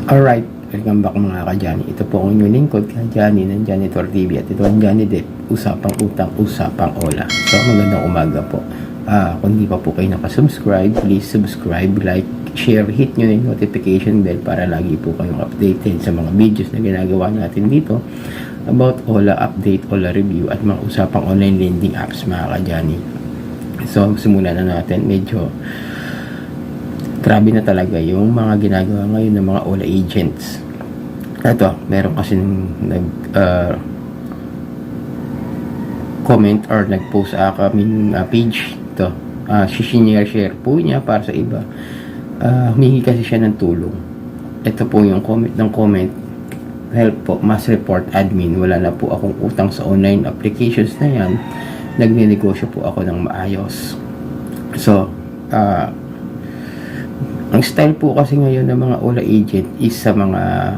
Alright, welcome back mga ka-Johnny. Ito po ang inyong lingkod ka-Johnny ng Janitor TV at ito ang Johnny Depp, usapang utang, usapang ola. So magandang umaga po. Kung di pa po kayo nakasubscribe, please subscribe, like, share, hit nyo yung notification bell para lagi po kayong updated sa mga videos na ginagawa natin dito about ola update, ola review at mga usapang online lending apps mga ka-Johnny. So simulan na natin. Medyo grabe na talaga yung mga ginagawa ngayon ng mga OLA agents. Ito, meron kasi nag comment or nag-post sa kaming page. Ito, share po niya para sa iba. Humingi kasi siya ng tulong. Ito po yung comment ng comment. Help po, mass report admin. Wala na po akong utang sa online applications na yan. Nagnenegosyo po ako ng maayos. So, ang style po kasi ngayon ng mga OLA agent is sa mga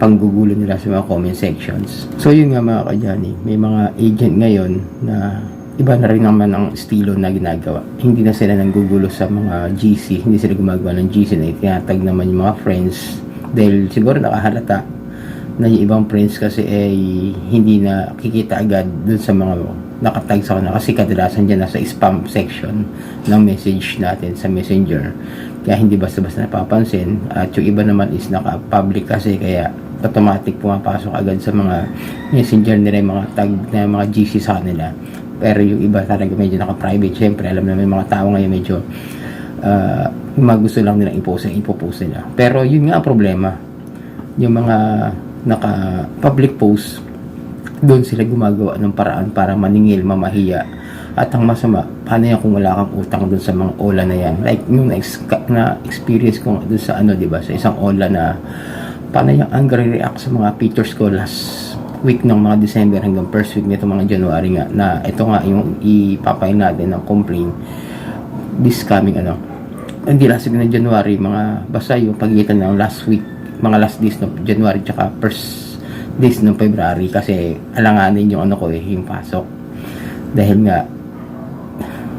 panggugulo nila sa mga comment sections. So yun nga mga ka-Johnny, may mga agent ngayon na iba na rin naman ang estilo na ginagawa. Hindi na sila nanggugulo sa mga GC, hindi sila gumagawa ng GC na itinatag naman yung mga friends dahil siguro nakahalata na yung ibang friends kasi ay hindi na kikita agad dun sa mga nakatag sa kanila kasi kadalasan dyan nasa spam section ng message natin sa messenger, kaya hindi basta-basta napapansin. At yung iba naman is naka-public kasi kaya automatic pumapasok agad sa mga messenger nila yung mga tag na mga GC sa kanila. Pero yung iba talaga medyo naka-private. Syempre alam naman yung mga tao ngayon medyo mga gusto lang nilang ipopost nila. Pero yun nga ang problema, yung mga naka-public post, doon sila gumagawa ng paraan para maningil, mamahiya. At ang masama, paano yan kung wala kang utang doon sa mga OLA na yan? Like yung na-experience ko doon sa diba, sa isang OLA na paano yung angry react sa mga pictures ko last week ng mga December hanggang first week nito mga January nga, na ito nga yung ipapain natin ng complaint this coming hindi last week ng January, mga basta yung pagitan ng last week, mga last days ng January tsaka first days ng February, kasi alanganin yung yung pasok. Dahil nga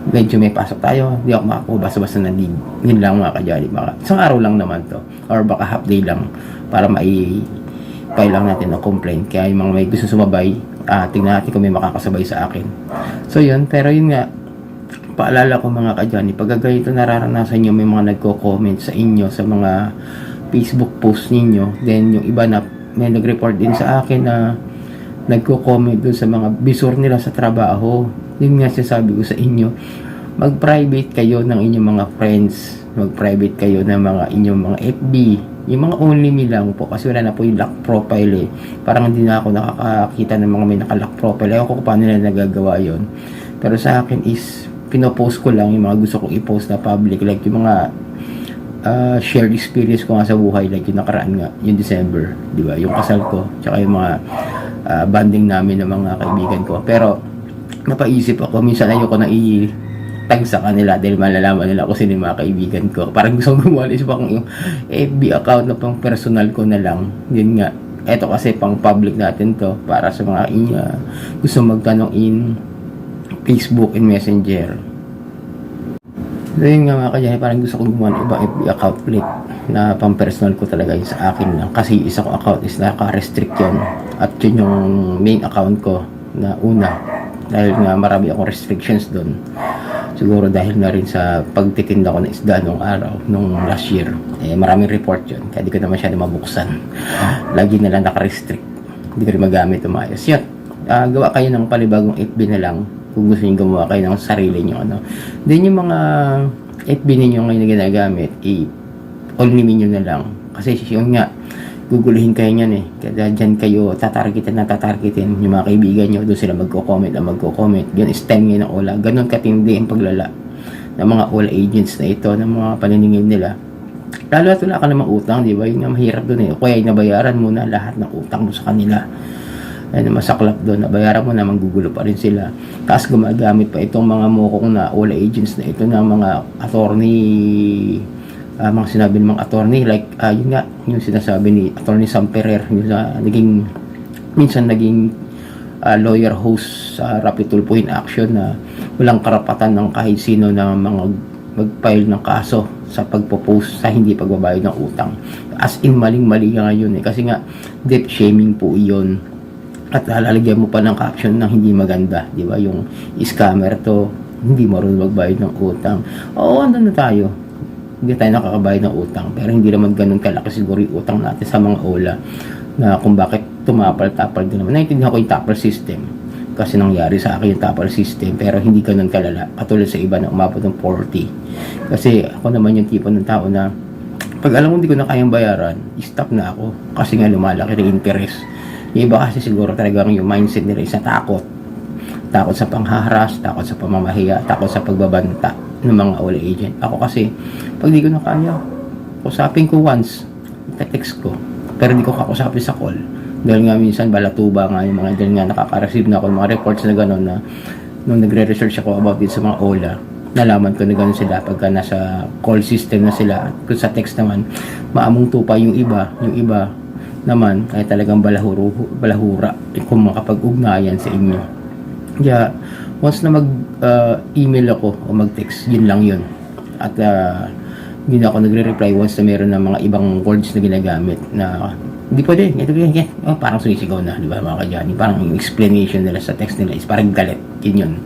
medyo may pasok tayo, hindi ako makakuha basta-basta na lead. Yun lang mga ka-Johnny, isang araw lang naman to or baka half day lang para file lang natin ng complaint. Kaya yung mga may gusto sumabay, tingnan natin kung may makakasabay sa akin. So yun, pero yun nga, paalala ko mga ka-Johnny, pag ganito nararanasan nyo may mga nagko-comment sa inyo sa mga Facebook post ninyo, then yung iba na may nag-report din sa akin na nagko-comment dun sa mga bisor nila sa trabaho. Yun nga sinasabi ko sa inyo, mag-private kayo ng inyong mga friends, mag-private kayo ng mga inyong mga FB, yung mga only me lang po, kasi wala na po yung lock profile parang hindi na ako nakakakita ng mga may naka-lock profile. Ayaw ko paano nila nagagawa yon, pero sa akin is pinopost ko lang yung mga gusto kong i-post na public, like yung mga shared experience ko nga sa buhay, like yung nakaraan nga, yung December, di ba, yung kasal ko, tsaka yung mga banding namin ng mga kaibigan ko. Pero napaisip ako, minsan ayoko na i-tag sa kanila dahil malalaman nila kung sino yung mga kaibigan ko. Parang gusto kong gumawa, isip akong yung FB account na pang personal ko na lang. Yun nga, eto kasi pang public natin to para sa mga gusto magtanong in Facebook and Messenger. So yun nga mga ka-Johnny, parang gusto kong gumawa ng ibang FB account ulit na pang personal ko talaga yung sa akin lang, kasi isa ko account is naka-restrict yun, at yun yung main account ko na una, dahil nga marami akong restrictions doon. Siguro dahil na rin sa pagtitinda ko ng isda nung araw, nung last year, maraming report yun, kaya di ko na masyado mabuksan. Lagi na lang naka-restrict, hindi ko rin magamit umayos yun. Gawa kayo ng palibagong FB na lang kung gusto nyo gumawa kayo ng sarili nyo then yung mga FB ninyo ngayon na ginagamit, only nyo na lang, kasi yun nga, guguluhin kayo nyan kaya dyan kayo tatargetin yung mga kaibigan nyo, doon sila magko-comment yun is time ngayon ng OLA. Ganun katindi ang paglala ng mga OLA agents na ito, ng mga paniningil nila, lalo at wala ka namang utang, di ba? Yun nga mahirap doon kaya nabayaran mo na lahat ng utang mo sa kanila. Ay, masaklap doon, nabayaran mo na, manggugulo pa rin sila. Tapos gumagamit pa itong mga mokong na OLA agents na ito, na mga attorney, mga sinabi ng mga attorney, like yun nga, yung sinasabi ni Attorney Sam Ferrer, yung minsan naging lawyer host sa Rapid Tulpo in Action, na walang karapatan ng kahit sino na mga mag-file ng kaso sa pagpo-post sa hindi pagbabayad ng utang. As in, maling-mali nga ngayon kasi nga debt shaming po iyon. At lalagyan mo pa ng caption ng hindi maganda, di ba? Yung scammer to, hindi marunong magbayad ng utang. Oo, andun na tayo. Hindi tayo nakakabayad ng utang, pero hindi naman ganun kalaki siguro yung utang natin sa mga OLA na kung bakit tumapal-tapal din naman. Naintindihan ko yung tapal system kasi nangyari sa akin yung tapal system, pero hindi ganun kalala katulad sa iba na umabot ng 40. Kasi ako naman yung tipo ng tao na pag alam mo hindi ko na kayang bayaran, stop na ako kasi nga lumalaki rin interest. Yung iba kasi siguro talagang yung mindset nila is takot sa panghaharas, takot sa pamamahiya, takot sa pagbabanta ng mga OLA agent. Ako kasi pag di ko na kaya, kusapin ko once, text ko, pero di ko kakusapin sa call dahil nga minsan balatuba nga yung mga, dahil nga nakaka-receive na ako ng mga reports na gano'n na nung nagre-research ako about din sa mga OLA, nalaman ko na gano'n sila pagka nasa call system na sila. Kung sa text naman maamong tupa yung iba naman ay talagang balahura kung makapag-ugnayan sa inyo. Kaya once na mag-email ako o mag-text, yun lang yun. At hindi na ako nagre-reply once na meron ng mga ibang words na ginagamit na hindi pwede, parang sumisigaw na, di ba mga kadyani? Parang yung explanation nila sa text nila is parang galit, yun.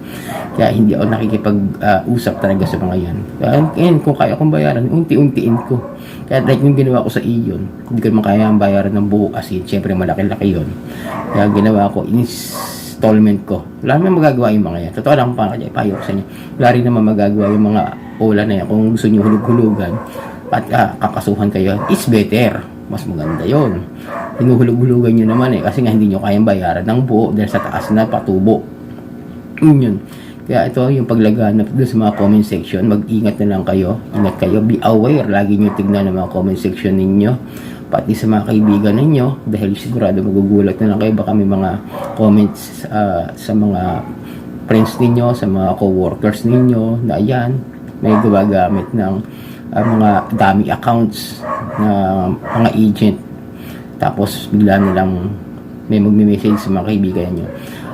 Kaya hindi ako nakikipag-usap talaga sa mga yan. Kaya kung kaya akong bayaran, unti-untiin ko. Kaya like yung ginawa ko sa iyon, hindi ko naman kaya ang bayaran ng buo kasi syempre malaki-laki yun. Kaya ginawa ko, installment ko. Wala naman magagawa yung mga yan. Totoo lang pa kaya payo ko sa inyo. Wala rin naman magagawa yung mga OLA na yan. Kung gusto nyo hulug-hulugan at kakasuhan kayo, it's better. Mas maganda yon. Hinuhulog-hulugan nyo naman kasi nga hindi nyo kayang bayaran ng buo dahil sa taas na patubo. Yun. Kaya ito yung paglaganap doon sa mga comment section. Mag-ingat na lang kayo. Ingat kayo. Be aware. Lagi nyo tignan ang mga comment section ninyo. Pati sa mga kaibigan ninyo. Dahil sigurado magugulat na lang kayo. Baka may mga comments sa mga friends ninyo, sa mga co-workers ninyo na ayan, may gumagamit ng mga dami accounts na mga agent. Tapos bigla nilang may magme-message sa mga kaibigan nyo.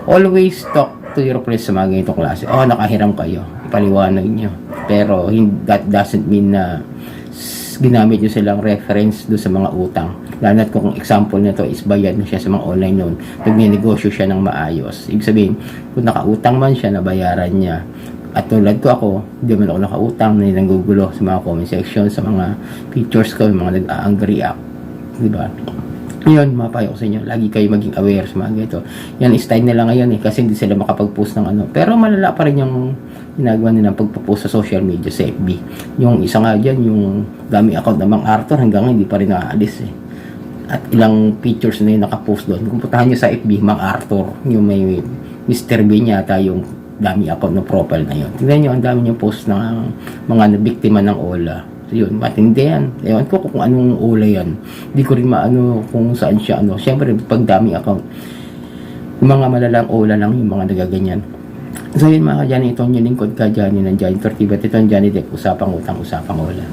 Always talk to your friends sa mga ganitong klase. Nakahiram kayo, ipaliwanag nyo. Pero that doesn't mean na ginamit nyo silang reference do sa mga utang. Lalo na kung example nito is bayad na siya sa mga online loan, nagnenegosyo siya ng maayos. Ibig sabihin, kung nakautang man siya, nabayaran niya. At tulad ko ako, hindi man ako nakautang, na nanggugulo sa mga comment section, sa mga pictures ko, yung mga nag-angry react. Diba? Yun, mapayo ko sa inyo. Lagi kayo maging aware sa mga ganito. Yan, style nila ngayon kasi hindi sila makapag-post ng ano. Pero malala pa rin yung ginagawa nilang pagpo-post sa social media, sa FB. Yung isa nga dyan, yung dami account ng Mang Arthur, hanggang hindi pa rin nakaalis At ilang pictures na yung nakapost doon. Kung puntahan nyo sa FB, Mang Arthur, yung may Mr. Bean yata yung dami account ng profile na yun. Tingnan nyo, ang dami nyo post ng mga nabiktima ng OLA. Yun, matindi yan. Ewan ko kung anong OLA yan. Hindi ko rin maano kung saan siya Siyempre, pag dami account, yung mga malalang OLA lang yung mga nagaganyan. So yun mga kadyani, ito yung lingkod ka Johnny ng Johnny Tortibat. Ito ang Johnny Depp, usapang utang, usapang OLA.